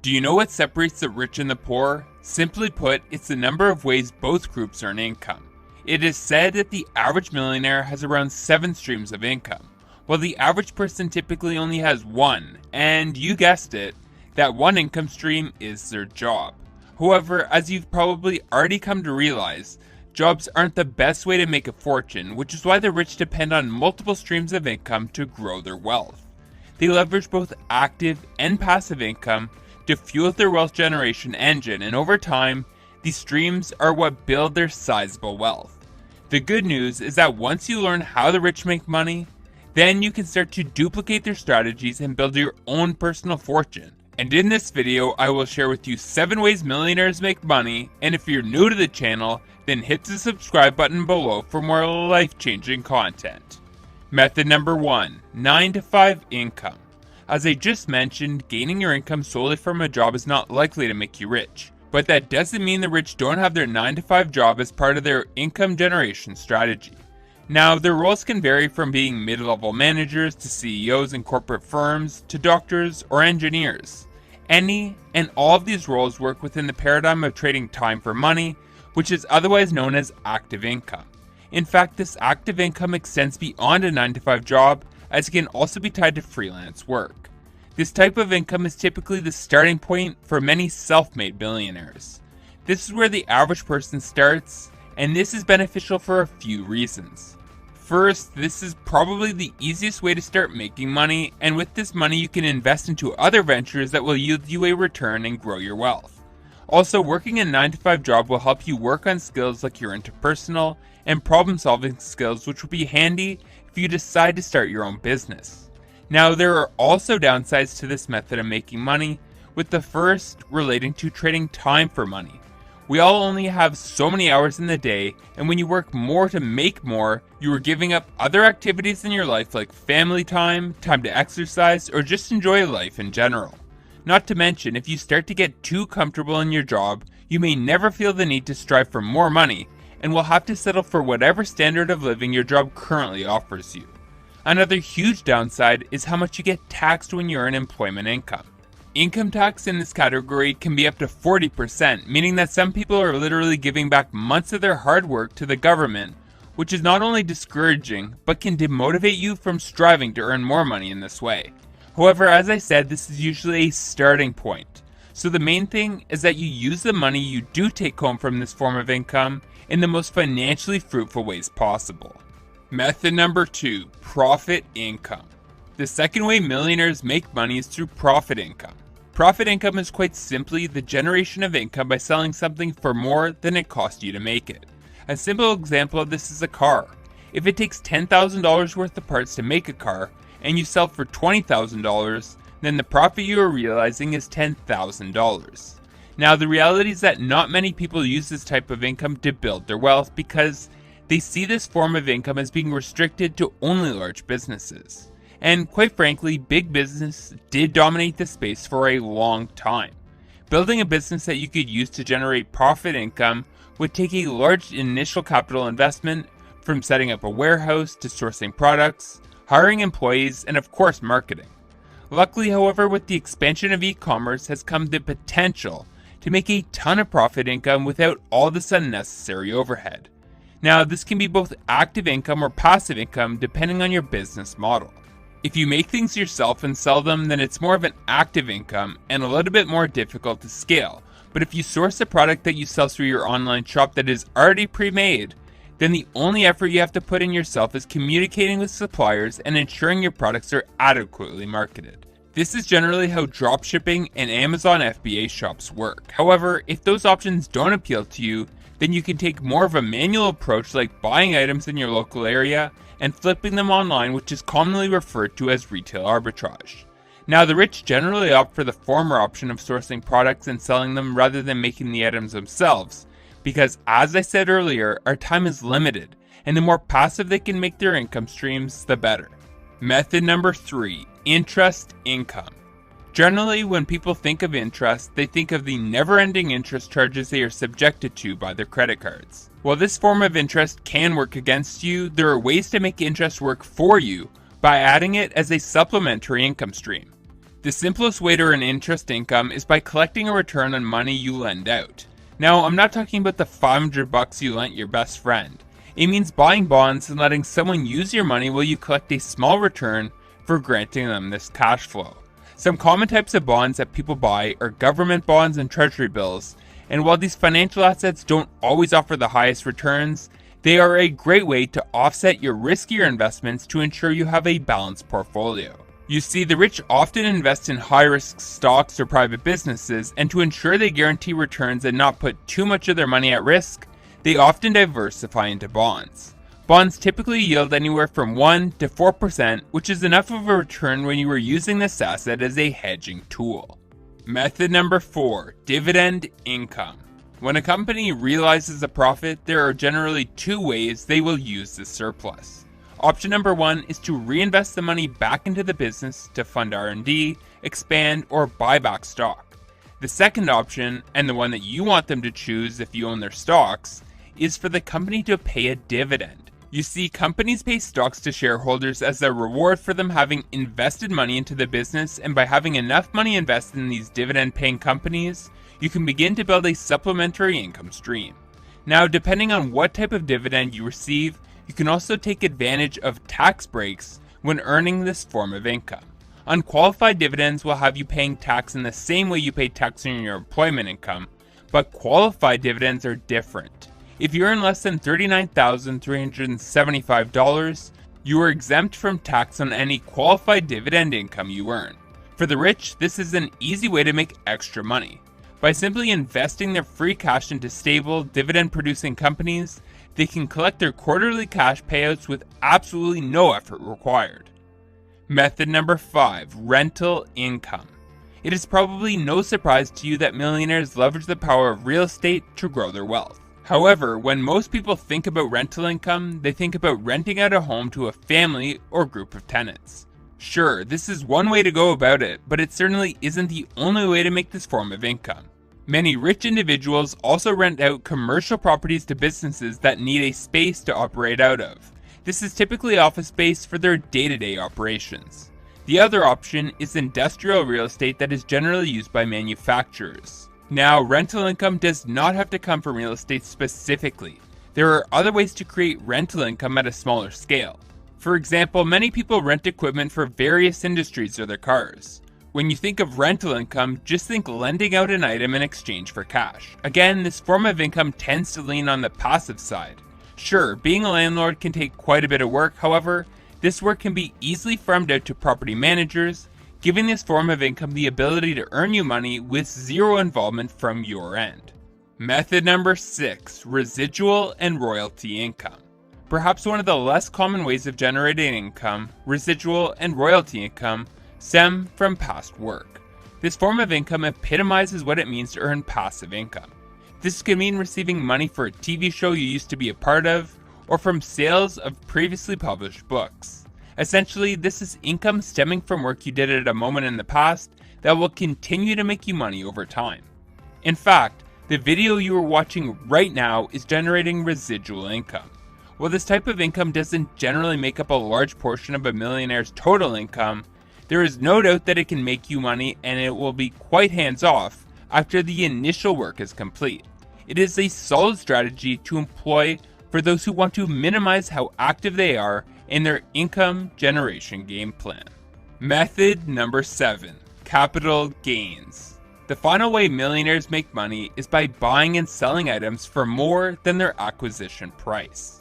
Do you know what separates the rich and the poor? Simply put, it's the number of ways both groups earn income. It is said that the average millionaire has around 7 streams of income, while the average person typically only has one, and you guessed it, that one income stream is their job. However, as you've probably already come to realize, jobs aren't the best way to make a fortune, which is why the rich depend on multiple streams of income to grow their wealth. They leverage both active and passive income to fuel their wealth generation engine, and over time, these streams are what build their sizable wealth. The good news is that once you learn how the rich make money, then you can start to duplicate their strategies and build your own personal fortune. And in this video, I will share with you 7 ways millionaires make money, and if you're new to the channel, then hit the subscribe button below for more life-changing content. Method number 1, 9 to 5 income. As I just mentioned, gaining your income solely from a job is not likely to make you rich. But that doesn't mean the rich don't have their 9 to 5 job as part of their income generation strategy. Now, their roles can vary from being mid-level managers to CEOs in corporate firms to doctors or engineers. Any and all of these roles work within the paradigm of trading time for money, which is otherwise known as active income. In fact, this active income extends beyond a 9 to 5 job, as it can also be tied to freelance work. This type of income is typically the starting point for many self-made billionaires. This is where the average person starts, and this is beneficial for a few reasons. First, this is probably the easiest way to start making money, and with this money you can invest into other ventures that will yield you a return and grow your wealth. Also, working a 9 to 5 job will help you work on skills like your interpersonal and problem-solving skills, which will be handy if you decide to start your own business. Now, there are also downsides to this method of making money, with the first relating to trading time for money. We all only have so many hours in the day, and when you work more to make more, you are giving up other activities in your life like family time, time to exercise, or just enjoy life in general. Not to mention, if you start to get too comfortable in your job, you may never feel the need to strive for more money, and will have to settle for whatever standard of living your job currently offers you. Another huge downside is how much you get taxed when you earn employment income. Income tax in this category can be up to 40%, meaning that some people are literally giving back months of their hard work to the government, which is not only discouraging, but can demotivate you from striving to earn more money in this way. However, as I said, this is usually a starting point. So the main thing is that you use the money you do take home from this form of income in the most financially fruitful ways possible. Method number 2, profit income. The second way millionaires make money is through profit income. Profit income is quite simply the generation of income by selling something for more than it cost you to make it. A simple example of this is a car. If it takes $10,000 worth of parts to make a car, and you sell for $20,000, then the profit you are realizing is $10,000. Now, the reality is that not many people use this type of income to build their wealth because they see this form of income as being restricted to only large businesses. And quite frankly, big business did dominate the space for a long time. Building a business that you could use to generate profit income would take a large initial capital investment, from setting up a warehouse to sourcing products, hiring employees, and of course marketing. Luckily, however, with the expansion of e-commerce has come the potential to make a ton of profit income without all this unnecessary overhead. Now, this can be both active income or passive income depending on your business model. If you make things yourself and sell them, then it's more of an active income and a little bit more difficult to scale. But if you source a product that you sell through your online shop that is already pre-made, then the only effort you have to put in yourself is communicating with suppliers and ensuring your products are adequately marketed. This is generally how dropshipping and Amazon FBA shops work. However, if those options don't appeal to you, then you can take more of a manual approach like buying items in your local area and flipping them online, which is commonly referred to as retail arbitrage. Now, the rich generally opt for the former option of sourcing products and selling them rather than making the items themselves, because as I said earlier, our time is limited, and the more passive they can make their income streams, the better. Method number 3, interest income. Generally, when people think of interest, they think of the never-ending interest charges they are subjected to by their credit cards. While this form of interest can work against you, there are ways to make interest work for you by adding it as a supplementary income stream. The simplest way to earn interest income is by collecting a return on money you lend out. Now, I'm not talking about the $500 you lent your best friend. It means buying bonds and letting someone use your money while you collect a small return for granting them this cash flow. Some common types of bonds that people buy are government bonds and treasury bills, and while these financial assets don't always offer the highest returns, they are a great way to offset your riskier investments to ensure you have a balanced portfolio. You see, the rich often invest in high-risk stocks or private businesses, and to ensure they guarantee returns and not put too much of their money at risk, they often diversify into bonds. Bonds typically yield anywhere from 1 to 4%, which is enough of a return when you are using this asset as a hedging tool. Method number 4, dividend income. When a company realizes a profit, there are generally two ways they will use the surplus. Option number 1 is to reinvest the money back into the business to fund R&D, expand, or buy back stock. The second option, and the one that you want them to choose if you own their stocks, is for the company to pay a dividend. You see, companies pay stocks to shareholders as a reward for them having invested money into the business, and by having enough money invested in these dividend-paying companies, you can begin to build a supplementary income stream. Now, depending on what type of dividend you receive, you can also take advantage of tax breaks when earning this form of income. Unqualified dividends will have you paying tax in the same way you pay tax on your employment income, but qualified dividends are different. If you earn less than $39,375, you are exempt from tax on any qualified dividend income you earn. For the rich, this is an easy way to make extra money. By simply investing their free cash into stable, dividend-producing companies, they can collect their quarterly cash payouts with absolutely no effort required. Method number 5, rental income. It is probably no surprise to you that millionaires leverage the power of real estate to grow their wealth. However, when most people think about rental income, they think about renting out a home to a family or group of tenants. Sure, this is one way to go about it, but it certainly isn't the only way to make this form of income. Many rich individuals also rent out commercial properties to businesses that need a space to operate out of. This is typically office space for their day-to-day operations. The other option is industrial real estate that is generally used by manufacturers. Now, rental income does not have to come from real estate specifically. There are other ways to create rental income at a smaller scale. For example, many people rent equipment for various industries or their cars. When you think of rental income, just think lending out an item in exchange for cash. Again, this form of income tends to lean on the passive side. Sure, being a landlord can take quite a bit of work, however, this work can be easily farmed out to property managers, giving this form of income the ability to earn you money with zero involvement from your end. Method number 6, residual and royalty income. Perhaps one of the less common ways of generating income, residual and royalty income, stem from past work. This form of income epitomizes what it means to earn passive income. This could mean receiving money for a TV show you used to be a part of, or from sales of previously published books. Essentially, this is income stemming from work you did at a moment in the past that will continue to make you money over time. In fact, the video you are watching right now is generating residual income. While this type of income doesn't generally make up a large portion of a millionaire's total income, there is no doubt that it can make you money, and it will be quite hands-off after the initial work is complete. It is a solid strategy to employ for those who want to minimize how active they are in their income generation game plan. Method number 7, capital gains. The final way millionaires make money is by buying and selling items for more than their acquisition price.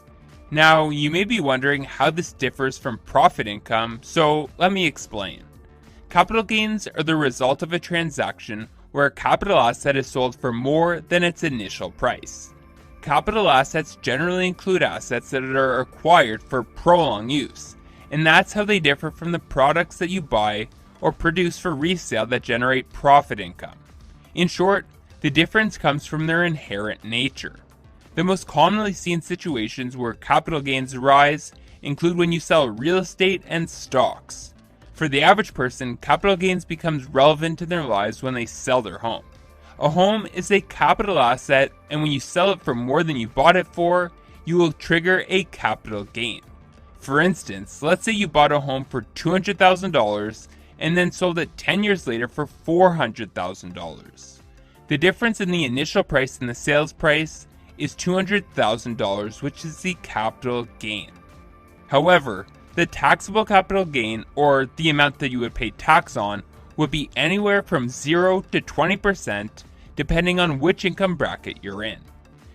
Now, you may be wondering how this differs from profit income, so let me explain. Capital gains are the result of a transaction where a capital asset is sold for more than its initial price. Capital assets generally include assets that are acquired for prolonged use, and that's how they differ from the products that you buy or produce for resale that generate profit income. In short, the difference comes from their inherent nature. The most commonly seen situations where capital gains arise include when you sell real estate and stocks. For the average person, capital gains becomes relevant in their lives when they sell their home. A home is a capital asset, and when you sell it for more than you bought it for, you will trigger a capital gain. For instance, let's say you bought a home for $200,000 and then sold it 10 years later for $400,000. The difference in the initial price and the sales price is $200,000, which is the capital gain. However, the taxable capital gain, or the amount that you would pay tax on, would be anywhere from 0 to 20% depending on which income bracket you're in.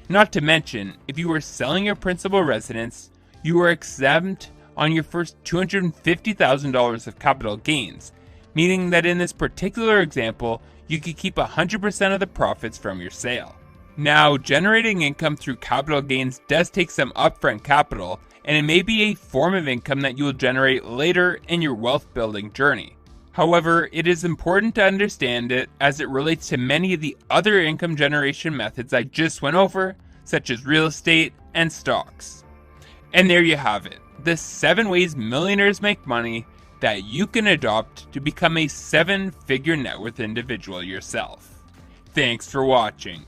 Not to mention, if you were selling your principal residence, you were exempt on your first $250,000 of capital gains, meaning that in this particular example, you could keep 100% of the profits from your sale. Now, generating income through capital gains does take some upfront capital, and it may be a form of income that you will generate later in your wealth building journey. However, it is important to understand it as it relates to many of the other income generation methods I just went over, such as real estate and stocks. And there you have it, the 7 ways millionaires make money that you can adopt to become a 7-figure net worth individual yourself. Thanks for watching,